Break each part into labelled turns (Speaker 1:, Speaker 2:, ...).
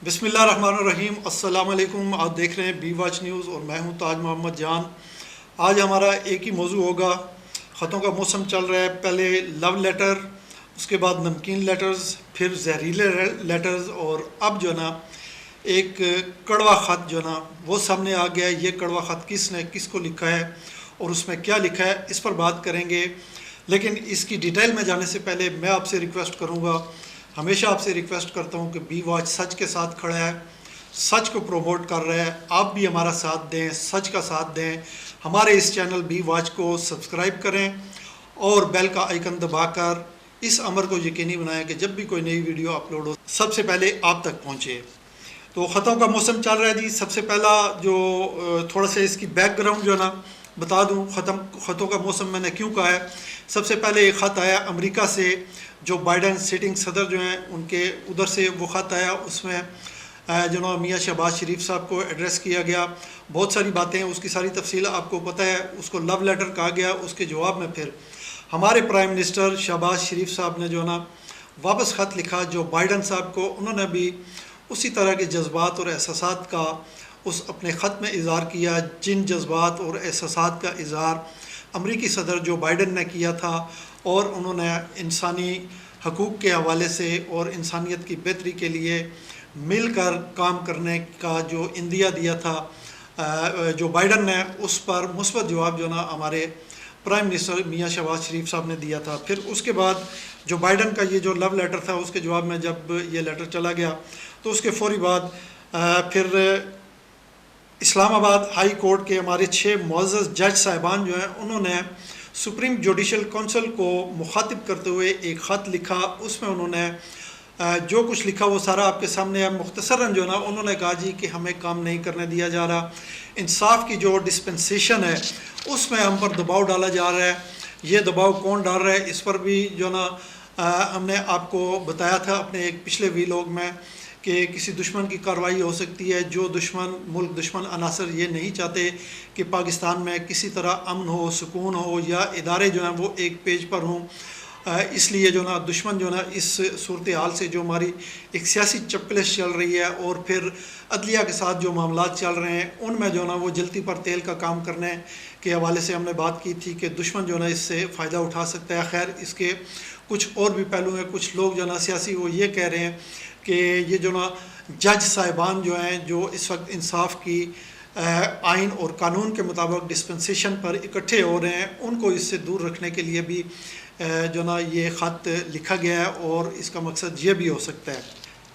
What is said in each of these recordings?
Speaker 1: बिस्मिल्लाहिर्रहमानिर्रहीम। अस्सलाम वालेकुम। आप देख रहे हैं बी वॉच न्यूज़ और मैं हूं ताज मोहम्मद जान। आज हमारा एक ही मौजू होगा। ख़तों का मौसम चल रहा है, पहले लव लेटर, उसके बाद नमकीन लेटर्स, फिर जहरीले लेटर्स, और अब जो ना एक कड़वा ख़त जो ना वो सामने आ गया है। ये कड़वा ख़त किसने किसको लिखा है और उसमें क्या लिखा है, इस पर बात करेंगे। लेकिन इसकी डिटेल में जाने से पहले मैं आपसे रिक्वेस्ट करूँगा, हमेशा आपसे रिक्वेस्ट करता हूँ कि बी वॉच सच के साथ खड़ा है, सच को प्रमोट कर रहा है। आप भी हमारा साथ दें, सच का साथ दें। हमारे इस चैनल बी वॉच को सब्सक्राइब करें और बेल का आइकन दबाकर इस अमर को यकीनी बनाएं कि जब भी कोई नई वीडियो अपलोड हो सबसे पहले आप तक पहुँचे। तो ख़तों का मौसम चल रहा है जी। सबसे पहला जो थोड़ा सा इसकी बैकग्राउंड जो है ना बता दूं, ख़तों का मौसम मैंने क्यों कहा है। सबसे पहले एक ख़त आया अमेरिका से, जो बाइडन सिटिंग सदर जो हैं उनके उधर से वो ख़त आया। उसमें जनाब मियाँ शहबाज शरीफ साहब को एड्रेस किया गया। बहुत सारी बातें हैं, उसकी सारी तफसील आपको पता है। उसको लव लेटर कहा गया। उसके जवाब में फिर हमारे प्राइम मिनिस्टर शहबाज शरीफ साहब ने जो ना वापस ख़त लिखा जो बाइडन साहब को। उन्होंने भी उसी तरह के जज्बात और एहसासात का उस अपने ख़त में इज़हार किया, जिन जज्बात और एहसासात का इज़हार अमरीकी सदर जो बाइडन ने किया था। और उन्होंने इंसानी हकूक़ के हवाले से और इंसानियत की बेहतरी के लिए मिलकर काम करने का जो इंदिया दिया था जो बाइडन ने, उस पर मुस्बत जवाब जो ना हमारे प्राइम मिनिस्टर मियाँ शहबाज शरीफ साहब ने दिया था। फिर उसके बाद जो बाइडन का ये जो लव लेटर था, उसके जवाब में जब ये लेटर चला गया तो उसके फ़ौरी बाद फिर इस्लामाबाद हाई कोर्ट के हमारे 6 मुअज़्ज़ज़ जज साहिबान जो हैं, उन्होंने सुप्रीम जुडिशल काउंसिल को मुखातिब करते हुए एक ख़त लिखा। उसमें उन्होंने जो कुछ लिखा वो सारा आपके सामने है। मुख्तसरन जो ना उन्होंने कहा जी कि हमें काम नहीं करने दिया जा रहा, इंसाफ की जो डिस्पेंसेशन है उसमें हम पर दबाव डाला जा रहा है। ये दबाव कौन डाल रहा है, इस पर भी जो ना हमने आपको बताया था अपने एक पिछले वीलॉग में कि किसी दुश्मन की कार्रवाई हो सकती है। जो मुल्क दुश्मन अनासर ये नहीं चाहते कि पाकिस्तान में किसी तरह अमन हो, सुकून हो, या इदारे जो हैं वो एक पेज पर हों। इसलिए जो ना दुश्मन जो ना इस सूरत हाल से जो हमारी एक सियासी चपकलिश चल रही है और फिर अदलिया के साथ जो मामला चल रहे हैं, उनमें जो ना वो जलती पर तेल का काम करने के हवाले से हमने बात की थी कि दुश्मन जो ना इससे फ़ायदा उठा सकता है। खैर, इसके कुछ और भी पहलू हैं। कुछ लोग जो ना सियासी वो ये कह रहे हैं कि ये जो ना जज साहिबान जो हैं, जो इस वक्त इंसाफ की आइन और कानून के मुताबिक डिस्पेंसेशन पर इकट्ठे हो रहे हैं, उनको इससे दूर रखने के लिए भी जो ना ये ख़त लिखा गया है। और इसका मकसद ये भी हो सकता है।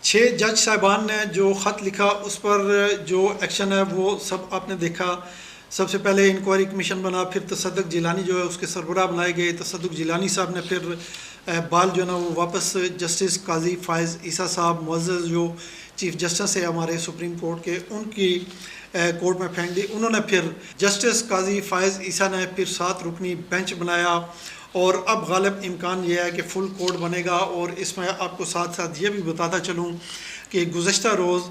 Speaker 1: 6 जज साहिबान ने जो ख़त लिखा उस पर जो एक्शन है वो सब आपने देखा। सबसे पहले इंक्वायरी कमीशन बना, फिर तसद्दुक़ जिलानी जो है उसके सरबराह बनाए गए। तसद्दुक़ जिलानी साहब ने फिर बाल जो ना वो वापस जस्टिस काजी फ़ायज़ ईसा साहब मुअज़्ज़ज़ जो चीफ़ जस्टिस है हमारे सुप्रीम कोर्ट के, उनकी कोर्ट में फेंक दी। उन्होंने फिर जस्टिस काजी फ़ायज़ ईसा ने फिर 7 रुकनी बेंच बनाया। और अब गालिब इम्कान यह है कि फुल कोर्ट बनेगा। और इसमें आपको साथ साथ ये भी बताता चलूँ कि गुज़श्ता रोज़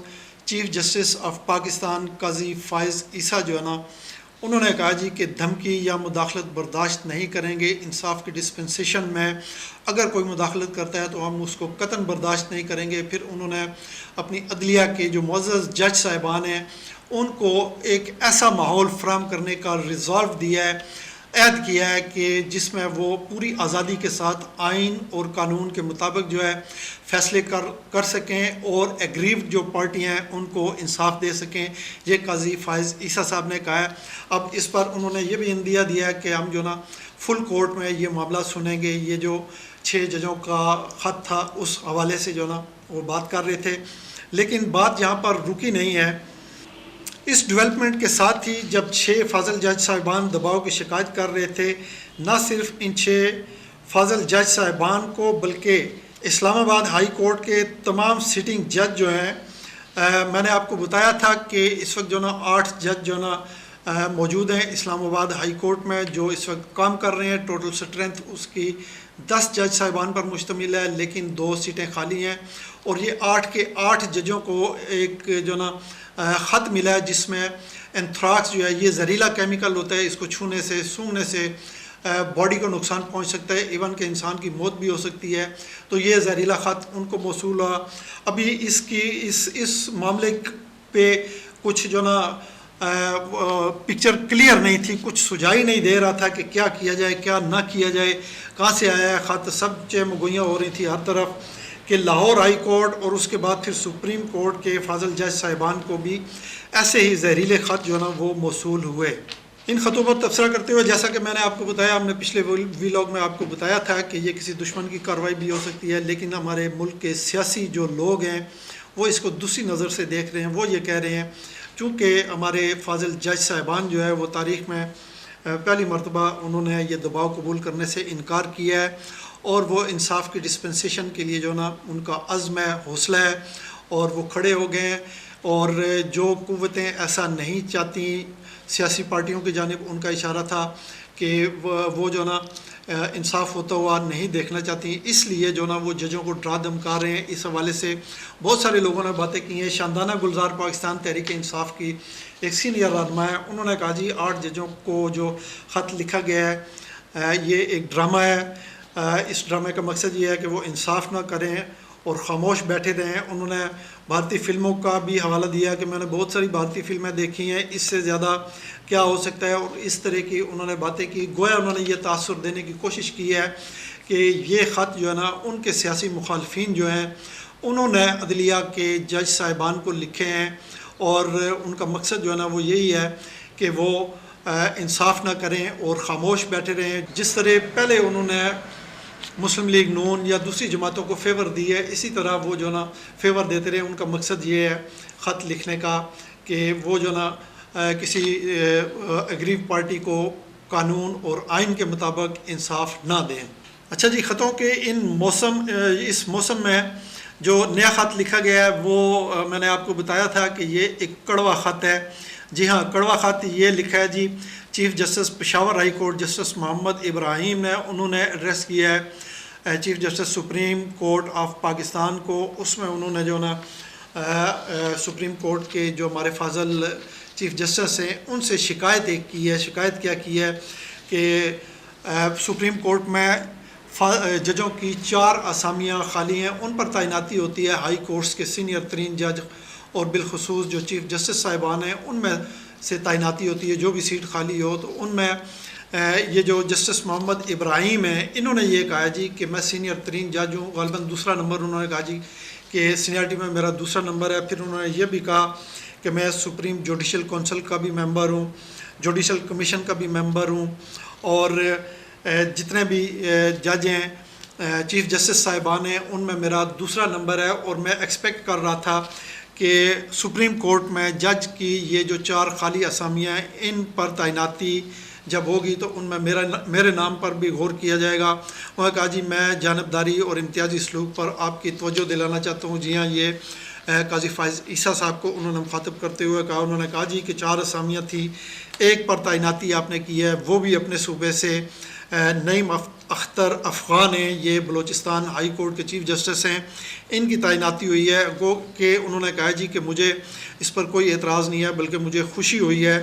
Speaker 1: चीफ़ जस्टिस ऑफ पाकिस्तान काजी फ़ायज़ ईसा जो है ना, उन्होंने कहा जी कि धमकी या मुदाखलत बर्दाश्त नहीं करेंगे। इंसाफ की डिस्पेंसेशन में अगर कोई मुदाखलत करता है तो हम उसको कतन बर्दाश्त नहीं करेंगे। फिर उन्होंने अपनी अदलिया के जो मुअज़्ज़ज़ जज साहिबान हैं उनको एक ऐसा माहौल फ्राहम करने का रिज़ॉल्व दिया है, ऐद किया है कि जिसमें वो पूरी आज़ादी के साथ आइन और कानून के मुताबिक जो है फ़ैसले कर सकें और एग्रीव्ड जो पार्टियाँ हैं उनको इंसाफ दे सकें। ये काजी फ़ायज़ ईसा साहब ने कहा है। अब इस पर उन्होंने ये भी इंदिया दिया है कि हम जो ना फुल कोर्ट में ये मामला सुनेंगे। ये जो 6 जजों का ख़त था उस हवाले से जो ना वो बात कर रहे थे। लेकिन बात यहाँ पर रुकी नहीं है। इस डेवलपमेंट के साथ ही जब 6 फाजिल जज साहिबान दबाव की शिकायत कर रहे थे, न सिर्फ इन 6 फाजिल जज साहिबान को बल्कि इस्लामाबाद हाई कोर्ट के तमाम सिटिंग जज जो हैं, मैंने आपको बताया था कि इस वक्त जो ना 8 जज जो ना मौजूद हैं इस्लामाबाद हाई कोर्ट में जो इस वक्त काम कर रहे हैं। टोटल स्ट्रेंथ उसकी 10 जज साहिबान पर मुश्तमिल है, लेकिन 2 सीटें खाली हैं। और ये 8 के 8 जजों को एक जो ना ख़त मिला है जिसमें एंथ्राक्स जो है, ये जहरीला केमिकल होता है, इसको छूने से सूंघने से बॉडी को नुकसान पहुंच सकता है, इवन के इंसान की मौत भी हो सकती है। तो ये जहरीला ख़त उनको मौसूल हुआ। अभी इस मामले पे कुछ जो ना पिक्चर क्लियर नहीं थी, कुछ सुझाई नहीं दे रहा था कि क्या किया जाए क्या ना किया जाए, कहाँ से आया है ख़त। सब चमगोइयाँ हो रही थी हर तरफ कि लाहौर हाई कोर्ट और उसके बाद फिर सुप्रीम कोर्ट के फाजल जज साहिबान को भी ऐसे ही जहरीले ख़त जो है ना वो मौसूल हुए। इन ख़तों पर तबसरा करते हुए, जैसा कि मैंने आपको बताया, हमने पिछले वीलॉग में आपको बताया था कि ये किसी दुश्मन की कार्रवाई भी हो सकती है, लेकिन हमारे मुल्क के सियासी जो लोग हैं वो इसको दूसरी नज़र से देख रहे हैं। वो ये कह रहे हैं चूँकि हमारे फाजिल जज साहिबान जो है वो तारीख़ में पहली मरतबा उन्होंने ये दबाव कबूल करने से इनकार किया है और वो इंसाफ की डिस्पेंसेशन के लिए जो ना उनका अज़्म है, हौसला है और वो खड़े हो गए हैं। और जो कुव्वतें ऐसा नहीं चाहती, सियासी पार्टियों की जानिब उनका इशारा था कि वो जो ना इंसाफ होता हुआ नहीं देखना चाहती, इसलिए जो ना वो जजों को डरा धमका रहे हैं। इस हवाले से बहुत सारे लोगों ने बातें की हैं। शानदाना गुलजार पाकिस्तान तहरीक इंसाफ की एक सीनियर रहनुमा है, उन्होंने कहा जी 8 जजों को जो ख़त लिखा गया है ये एक ड्रामा है। इस ड्रामे का मकसद ये है कि वो इंसाफ ना करें और ख़ामोश बैठे रहें। उन्होंने भारतीय फ़िल्मों का भी हवाला दिया कि मैंने बहुत सारी भारतीय फ़िल्में देखी हैं, इससे ज़्यादा क्या हो सकता है, और इस तरह की उन्होंने बातें की। गोया उन्होंने ये तासुर देने की कोशिश की है कि ये ख़त जो है ना उनके सियासी मुखालफिन जो हैं उन्होंने अदलिया के जज साहिबान को लिखे हैं और उनका मकसद जो है ना वो यही है कि वो इंसाफ ना करें और ख़ामोश बैठे रहें। जिस तरह पहले उन्होंने मुस्लिम लीग नून या दूसरी जमातों को फेवर दी है, इसी तरह वो जो ना फेवर देते रहे। उनका मकसद ये है ख़त लिखने का कि वो जो ना किसी अग्रीव पार्टी को कानून और आइन के मुताबिक इंसाफ ना दें। अच्छा जी, ख़तों के इस मौसम में जो नया ख़त लिखा गया है वो मैंने आपको बताया था कि ये एक कड़वा ख़त है। जी हाँ, कड़वा ख़त ये लिखा है जी chief justice Peshawar high court justice Mohammad Ibrahim ने, उन्होंने एड्रेस किया है chief justice supreme court of Pakistan को। उसमें उन्होंने जो ना सुप्रीम कोर्ट के जो हमारे फाजल चीफ़ जस्टिस हैं उनसे शिकायत एक की है। शिकायत क्या की है कि सुप्रीम कोर्ट में जजों की 4 असामियाँ खाली हैं, उन पर तैनाती होती है हाई कोर्ट्स के सीनियर तरीन जज और बिलखसूस जो चीफ़ जस्टिस साहिबान हैं उनमें से तैनाती होती है। जो भी सीट खाली हो तो उनमें ये जो जस्टिस मोहम्मद इब्राहिम हैं इन्होंने ये कहा जी कि मैं सीनियर तरीन जज हूँ, ग़ालिबन दूसरा नंबर उन्होंने कहा जी कि सीनियरिटी में मेरा दूसरा नंबर है। फिर उन्होंने ये भी कहा कि मैं सुप्रीम जुडिशल कौंसिल का भी मेंबर हूँ, जुडिशल कमीशन का भी मेंबर हूँ और जितने भी जज हैं चीफ़ जस्टिस साहिबान हैं उनमें मेरा दूसरा नंबर है। और मैं एक्सपेक्ट कर रहा था कि सुप्रीम कोर्ट में जज की ये जो 4 खाली असामियाँ हैं इन पर तैनाती जब होगी तो उनमें मेरे नाम पर भी गौर किया जाएगा। उन्होंने कहा जी मैं जानबदारी और इम्तियाज़ी सलूक पर आपकी तवज्जो दिलाना चाहता हूँ। जी हाँ, ये काजी फ़ाइज़ ईसा साहब को उन्होंने मुखातब करते हुए कहा। उन्होंने कहा जी कि 4 असामियाँ थी, एक पर तैनाती आपने की है, वो भी अपने सूबे से नईम अख्तर अफ़गान हैं, ये बलूचिस्तान हाई कोर्ट के चीफ़ जस्टिस हैं, इनकी तैनाती हुई है। गो कि उन्होंने कहा जी कि मुझे इस पर कोई एतराज़ नहीं है, बल्कि मुझे खुशी हुई है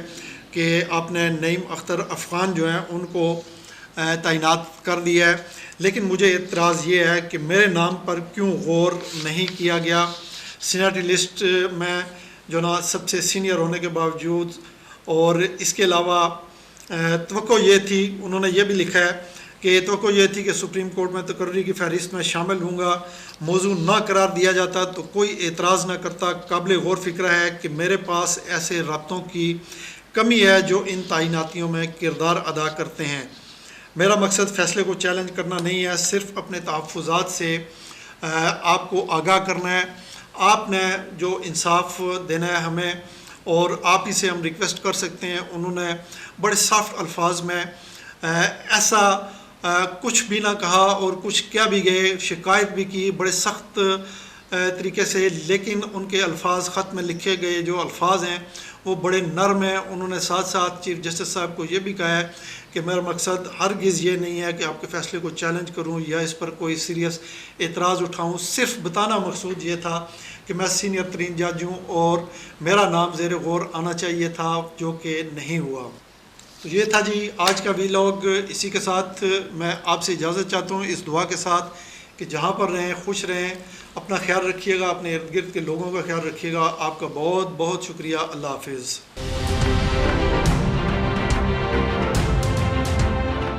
Speaker 1: कि आपने नईम अख्तर अफ़गान जो हैं उनको तैनात कर दिया है। लेकिन मुझे एतराज़ ये है कि मेरे नाम पर क्यों गौर नहीं किया गया। सीनियरिटी लिस्ट में जो ना सबसे सीनियर होने के बावजूद, और इसके अलावा तवक्को ये थी, उन्होंने ये भी लिखा है कि तवक्को ये थी कि सुप्रीम कोर्ट में तकर्री की फ़हरिस्त में शामिल होऊंगा, मौजू ना करार दिया जाता तो कोई एतराज़ ना करता। काबिल गौर फिक्र है कि मेरे पास ऐसे राब्तों की कमी है जो इन तैनातियों में किरदार अदा करते हैं। मेरा मकसद फ़ैसले को चैलेंज करना नहीं है, सिर्फ़ अपने तहफ़्फ़ुज़ात से आपको आगाह करना है। आपने जो इंसाफ देना है हमें, और आप ही से हम रिक्वेस्ट कर सकते हैं। उन्होंने बड़े सॉफ्ट अल्फाज में ऐसा कुछ भी ना कहा और कुछ क्या भी गए, शिकायत भी की बड़े सख्त तरीके से, लेकिन उनके अल्फाज ख़त में लिखे गए जो अल्फाज हैं वो बड़े नरम हैं। उन्होंने साथ साथ चीफ़ जस्टिस साहब को ये भी कहा है कि मेरा मकसद हरगिज़ ये नहीं है कि आपके फ़ैसले को चैलेंज करूं या इस पर कोई सीरियस एतराज़ उठाऊं, सिर्फ बताना मकसूद ये था कि मैं सीनियर तरीन जज हूँ और मेरा नाम ज़ेर गौर आना चाहिए था, जो कि नहीं हुआ। तो ये था जी आज का वीलॉग। इसी के साथ मैं आपसे इजाज़त चाहता हूँ इस दुआ के साथ कि जहाँ पर रहें खुश रहें, अपना ख्याल रखिएगा, अपने इर्द गिर्द के लोगों का ख्याल रखिएगा। आपका बहुत बहुत शुक्रिया। अल्लाह हाफिज़।